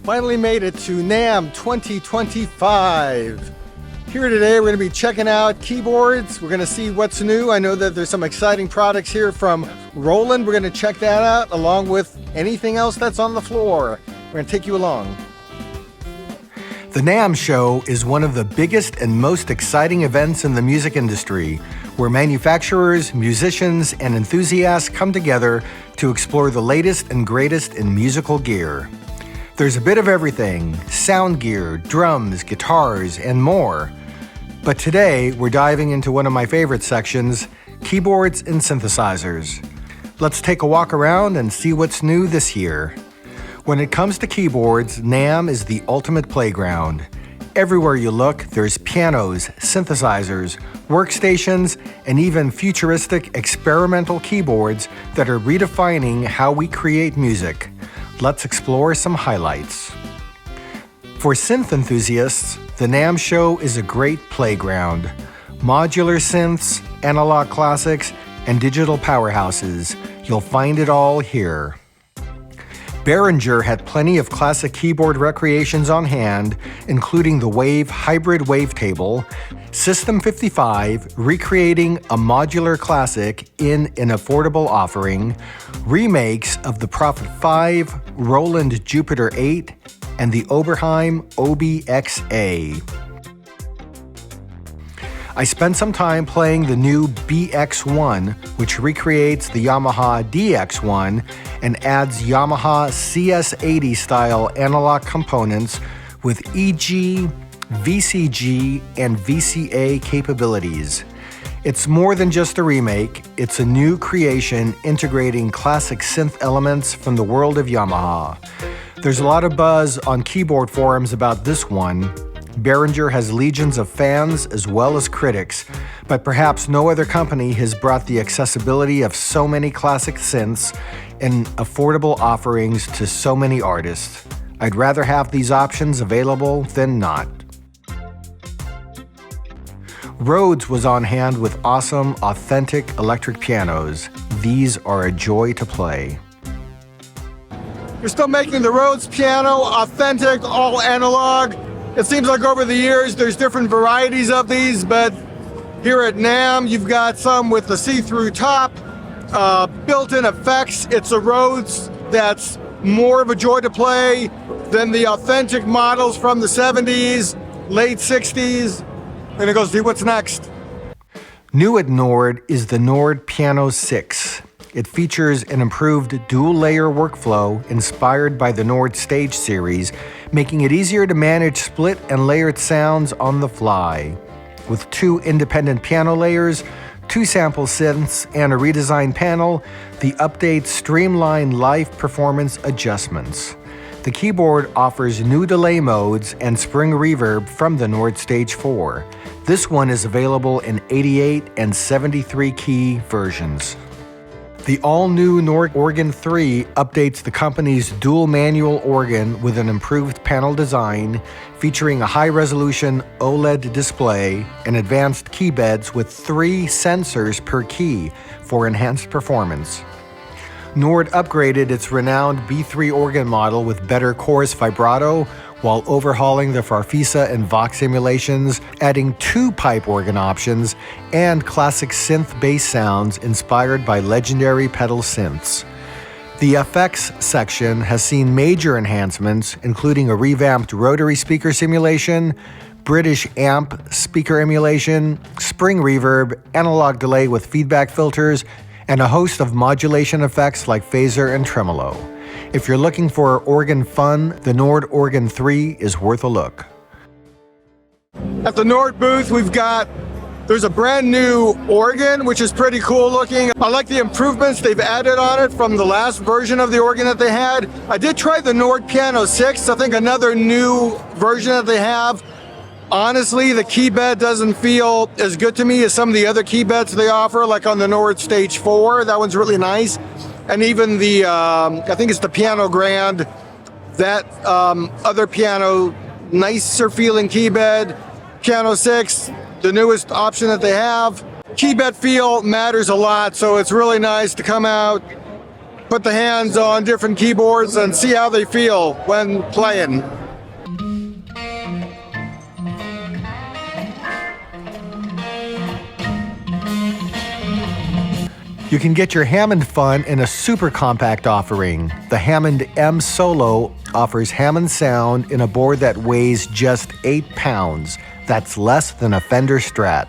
Finally made it to NAMM 2025. Here today we're going to be checking out keyboards. We're going to see what's new. I know that there's some exciting products here from Roland. We're going to check that out along with anything else that's on the floor. We're going to take you along. The NAMM show is one of the biggest and most exciting events in the music industry, where manufacturers, musicians, and enthusiasts come together to explore the latest and greatest in musical gear. There's a bit of everything: sound gear, drums, guitars, and more. But today, we're diving into one of my favorite sections, keyboards and synthesizers. Let's take a walk around and see what's new this year. When it comes to keyboards, NAMM is the ultimate playground. Everywhere you look, there's pianos, synthesizers, workstations, and even futuristic experimental keyboards that are redefining how we create music. Let's explore some highlights. For synth enthusiasts, the NAMM show is a great playground. Modular synths, analog classics, and digital powerhouses. You'll find it all here. Behringer had plenty of classic keyboard recreations on hand, including the Wave Hybrid Wavetable, System 55 recreating a modular classic in an affordable offering, remakes of the Prophet 5, Roland Jupiter 8, and the Oberheim OBXA. I spent some time playing the new BX1, which recreates the Yamaha DX1 and adds Yamaha CS80 style analog components with EG, VCG, and VCA capabilities. It's more than just a remake, it's a new creation integrating classic synth elements from the world of Yamaha. There's a lot of buzz on keyboard forums about this one. Behringer has legions of fans as well as critics, but perhaps no other company has brought the accessibility of so many classic synths and affordable offerings to so many artists. I'd rather have these options available than not. Rhodes was on hand with awesome, authentic electric pianos. These are a joy to play. You're still making the Rhodes piano authentic, all analog. It seems like over the years there's different varieties of these, but here at NAMM you've got some with the see-through top, built-in effects. It's a Rhodes that's more of a joy to play than the authentic models from the 70s, late 60s. And it goes, see what's next. New at Nord is the Nord Piano 6. It features an improved dual-layer workflow inspired by the Nord Stage series, making it easier to manage split and layered sounds on the fly. With 2 independent piano layers, 2 sample synths, and a redesigned panel, the updates streamline live performance adjustments. The keyboard offers new delay modes and spring reverb from the Nord Stage 4. This one is available in 88 and 73 key versions. The all-new Nord Organ 3 updates the company's dual manual organ with an improved panel design, featuring a high-resolution OLED display and advanced key beds with 3 sensors per key for enhanced performance. Nord upgraded its renowned B3 organ model with better chorus vibrato, while overhauling the Farfisa and Vox emulations, adding 2 pipe organ options, and classic synth bass sounds inspired by legendary pedal synths. The FX section has seen major enhancements, including a revamped rotary speaker simulation, British amp speaker emulation, spring reverb, analog delay with feedback filters, and a host of modulation effects like phaser and tremolo. If you're looking for organ fun, the Nord Organ 3 is worth a look. At the Nord booth, there's a brand new organ, which is pretty cool looking. I like the improvements they've added on it from the last version of the organ that they had. I did try the Nord Piano 6, I think another new version that they have. Honestly, the key bed doesn't feel as good to me as some of the other key beds they offer, like on the Nord Stage 4. That one's really nice. And even the, I think it's the Piano Grand, that other piano, nicer feeling key bed. Piano 6, the newest option that they have. Key bed feel matters a lot, so it's really nice to come out, put the hands on different keyboards and see how they feel when playing. You can get your Hammond fun in a super compact offering. The Hammond M Solo offers Hammond sound in a board that weighs just 8 pounds. That's less than a Fender Strat.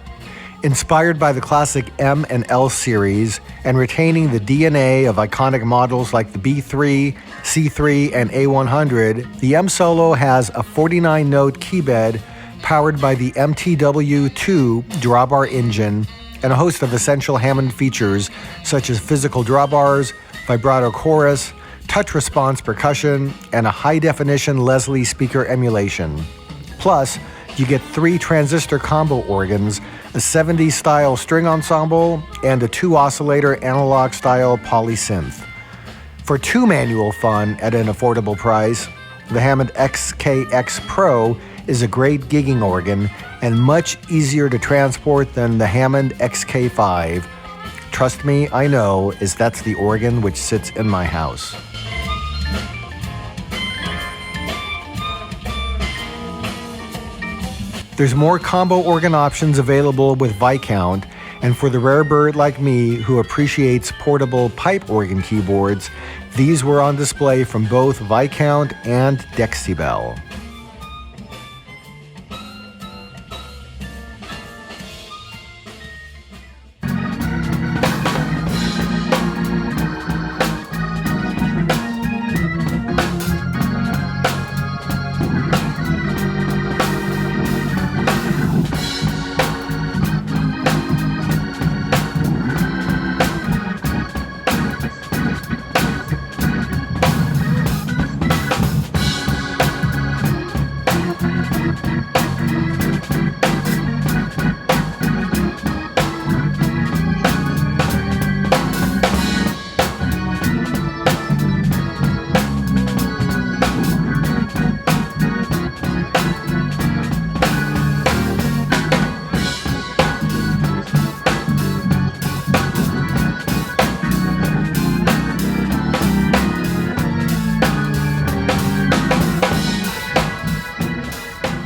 Inspired by the classic M and L series and retaining the DNA of iconic models like the B3, C3, and A100, the M Solo has a 49-note keybed powered by the MTW2 drawbar engine and a host of essential Hammond features such as physical drawbars, vibrato chorus, touch response percussion, and a high-definition Leslie speaker emulation. Plus, you get 3 transistor combo organs, a 70s-style string ensemble, and a 2-oscillator analog-style polysynth. For 2 manual fun at an affordable price, the Hammond XKX Pro is a great gigging organ and much easier to transport than the Hammond XK5. Trust me, I know, as that's the organ which sits in my house. There's more combo organ options available with Viscount, and for the rare bird like me who appreciates portable pipe organ keyboards, these were on display from both Viscount and Dexibell.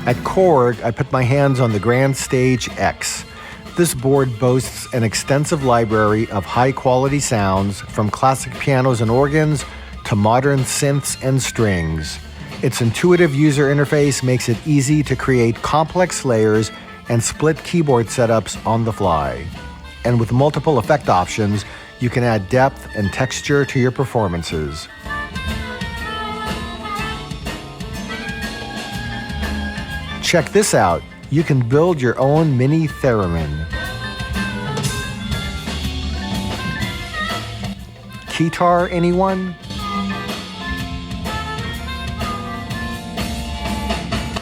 At Korg, I put my hands on the Grandstage X. This board boasts an extensive library of high-quality sounds, from classic pianos and organs to modern synths and strings. Its intuitive user interface makes it easy to create complex layers and split keyboard setups on the fly. And with multiple effect options, you can add depth and texture to your performances. Check this out. You can build your own mini Theremin. Keytar, anyone?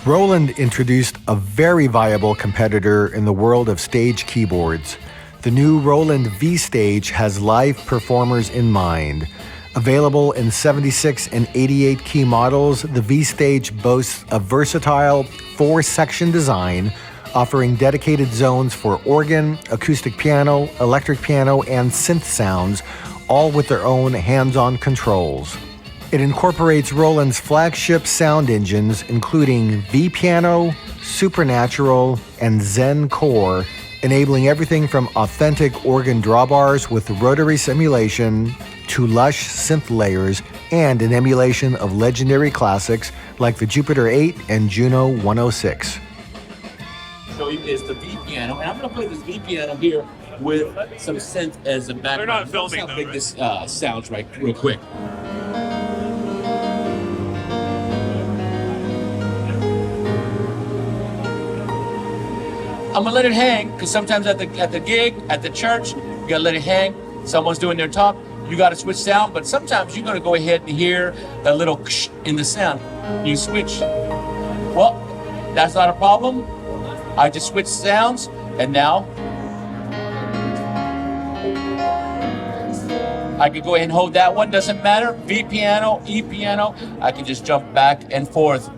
Roland introduced a very viable competitor in the world of stage keyboards. The new Roland V-Stage has live performers in mind. Available in 76 and 88 key models, the V-Stage boasts a versatile 4-section design, offering dedicated zones for organ, acoustic piano, electric piano, and synth sounds, all with their own hands-on controls. It incorporates Roland's flagship sound engines, including V-Piano, Supernatural, and Zen Core, enabling everything from authentic organ drawbars with rotary simulation to lush synth layers and an emulation of legendary classics like the Jupiter 8 and Juno 106. Show you is the V-Piano, and I'm going to play this V-Piano here with some synth as a background. They're not filming, Notice how though, big this sounds right real quick. I'm gonna let it hang because sometimes at the gig, at the church, you gotta let it hang. Someone's doing their talk, you gotta switch sound, but sometimes you're gonna go ahead and hear that little ksh in the sound. You switch. Well, that's not a problem. I just switched sounds, and now I could go ahead and hold that one, doesn't matter. V piano, E piano, I can just jump back and forth.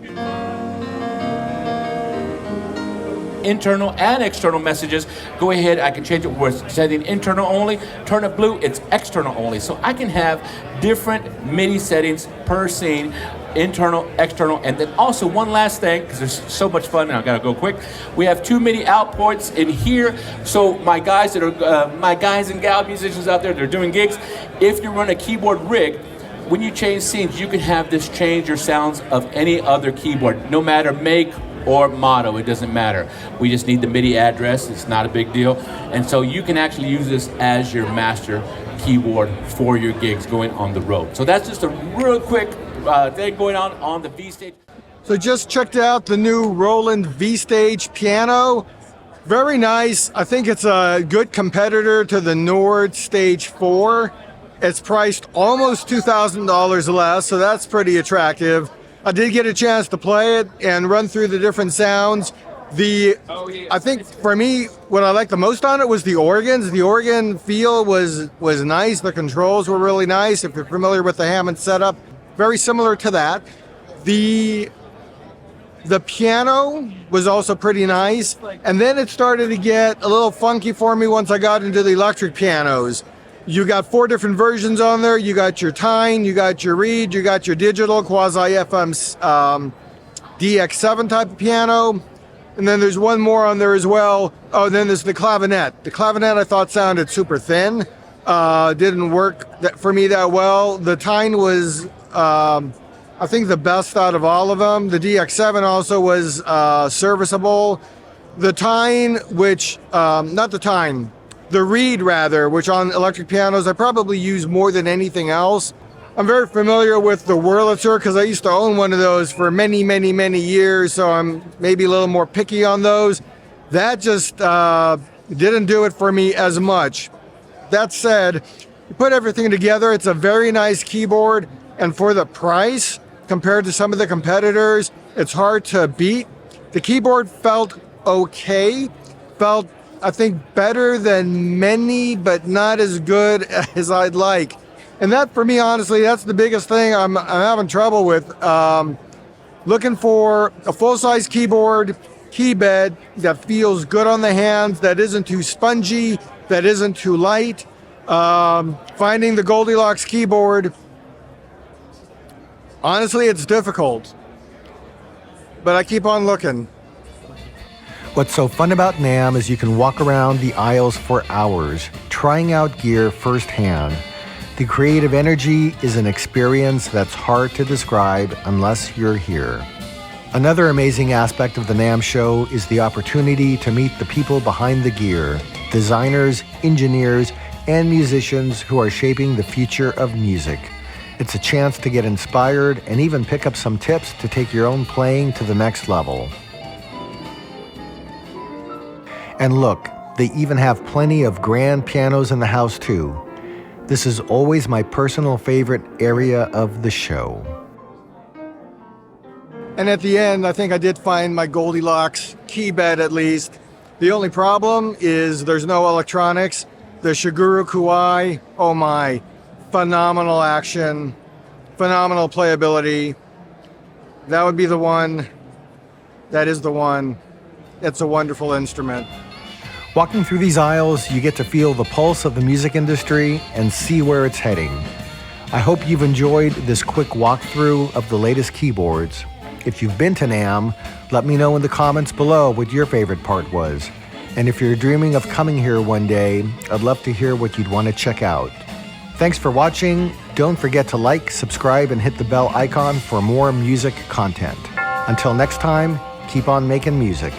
internal and external messages, go ahead, I can change it where it's setting internal only, turn it blue, it's external only. So I can have different MIDI settings per scene, internal, external, and then also one last thing, because there's so much fun, and I gotta go quick. We have 2 MIDI outputs in here, so my guys and gal musicians out there that are doing gigs, if you run a keyboard rig, when you change scenes, you can have this change your sounds of any other keyboard, no matter make or model, it doesn't matter. We just need the MIDI address, it's not a big deal, and so you can actually use this as your master keyboard for your gigs going on the road. So that's just a real quick thing going on the V-Stage. So just checked out the new Roland V-Stage piano. Very nice. I think it's a good competitor to the Nord Stage 4. It's priced almost $2,000 less, so that's pretty attractive. I did get a chance to play it and run through the different sounds. I think for me, what I liked the most on it was the organs. The organ feel was nice. The controls were really nice. If you're familiar with the Hammond setup, very similar to that. The piano was also pretty nice. And then it started to get a little funky for me once I got into the electric pianos. You got 4 different versions on there. You got your Tine, you got your Reed, you got your digital quasi-FM DX7 type of piano. And then there's one more on there as well. Oh, and then there's the clavinet. The clavinet I thought sounded super thin. Didn't work for me that well. The Tine was, I think, the best out of all of them. The DX7 also was serviceable. The Tine, the Reed rather, which on electric pianos I probably use more than anything else. I'm very familiar with the Wurlitzer because I used to own one of those for many, many, many years, so I'm maybe a little more picky on those. That just didn't do it for me as much. That said, you put everything together, it's a very nice keyboard, and for the price, compared to some of the competitors, it's hard to beat. The keyboard felt okay, I think better than many, but not as good as I'd like. And that, for me, honestly, that's the biggest thing I'm having trouble with. Looking for a full-size keyboard, key bed that feels good on the hands, that isn't too spongy, that isn't too light. Finding the Goldilocks keyboard, honestly, it's difficult. But I keep on looking. What's so fun about NAMM is you can walk around the aisles for hours, trying out gear firsthand. The creative energy is an experience that's hard to describe unless you're here. Another amazing aspect of the NAMM show is the opportunity to meet the people behind the gear, designers, engineers, and musicians who are shaping the future of music. It's a chance to get inspired and even pick up some tips to take your own playing to the next level. And look, they even have plenty of grand pianos in the house too. This is always my personal favorite area of the show. And at the end, I think I did find my Goldilocks key bed at least. The only problem is there's no electronics. The Shiguru Kuai, oh my, phenomenal action, phenomenal playability. That would be the one. That is the one. It's a wonderful instrument. Walking through these aisles, you get to feel the pulse of the music industry and see where it's heading. I hope you've enjoyed this quick walkthrough of the latest keyboards. If you've been to NAMM, let me know in the comments below what your favorite part was. And if you're dreaming of coming here one day, I'd love to hear what you'd want to check out. Thanks for watching. Don't forget to like, subscribe, and hit the bell icon for more music content. Until next time, keep on making music.